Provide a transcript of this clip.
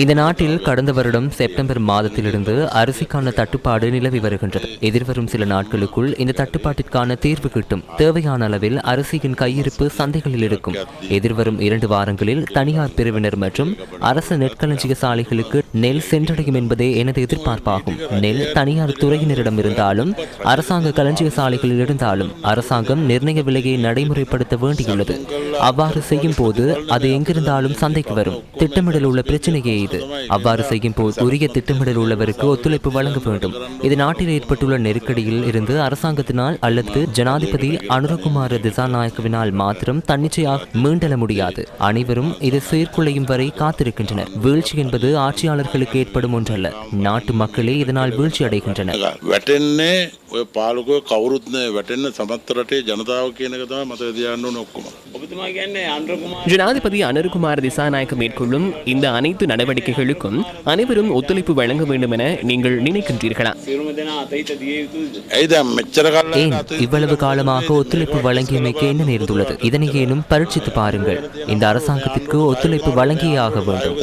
இந்த நாட்டில் கடந்த வருடம் செப்டம்பர் மாதத்திலிருந்து அரிசிக்கான தட்டுப்பாடு நிலவி வருகின்றது. எதிர்வரும் சில நாட்களுக்குள் இந்த தட்டுப்பாட்டிற்கான தீர்வு கிட்டும். தேவையான அளவில் அரிசியின் கையிருப்பு சந்தைகளில் இருக்கும். எதிர்வரும் 2 வாரங்களில் தனியார் பிரிவினர் மற்றும் அரசு நெற்களஞ்சிய சாலைகளுக்கு நெல் சென்றடையும் என்பதே எனது எதிர்பார்ப்பாகும். நெல் தனியார் துறையினரிடம் இருந்தாலும் அரசாங்க களஞ்சிய சாலைகளில் இருந்தாலும் அரசாங்கம் நிர்ணய விலையை நடைமுறைப்படுத்த வேண்டியுள்ளது. அவ்வாறு செய்யும் போது அது எங்கிருந்தாலும் சந்தைக்கு வரும். திட்டமிடல் உள்ள பிரச்சனையே இது. அவ்வாறு செய்யும் போது உரிய திட்டமிடல் உள்ளவருக்கு ஒத்துழைப்பு வழங்க வேண்டும். இது நாட்டில் ஏற்பட்டுள்ள நெருக்கடியில் இருந்து அரசாங்கத்தினால் அல்லது ஜனாதிபதி அனுரகுமார திசாநாயக்கவினால் மாத்திரம் தன்னிச்சையாக மீண்டெழ முடியாது. அனைவரும் இது சீர்குலையும் வரை காத்திருக்கின்றனர். வீழ்ச்சி என்பது ஆட்சியாளர்களுக்கு ஏற்படும் ஒன்றல்ல, நாட்டு மக்களே இதனால் வீழ்ச்சி அடைகின்றனர். ஜனாதிபதி அனுரகுமார திசாநாயக்க மேற்கொள்ளும் இந்த அனைத்து நடவடிக்கைகளுக்கும் அனைவரும் ஒத்துழைப்பு வழங்க வேண்டும் என நீங்கள் நினைக்கின்றீர்களா? ஏன் இவ்வளவு காலமாக ஒத்துழைப்பு வழங்கியமைக்கு என்ன நேர்ந்துள்ளது? இதனை ஏனும் பரீட்சித்து பாருங்கள். இந்த அரசாங்கத்திற்கு ஒத்துழைப்பு வழங்கியே ஆக வேண்டும்.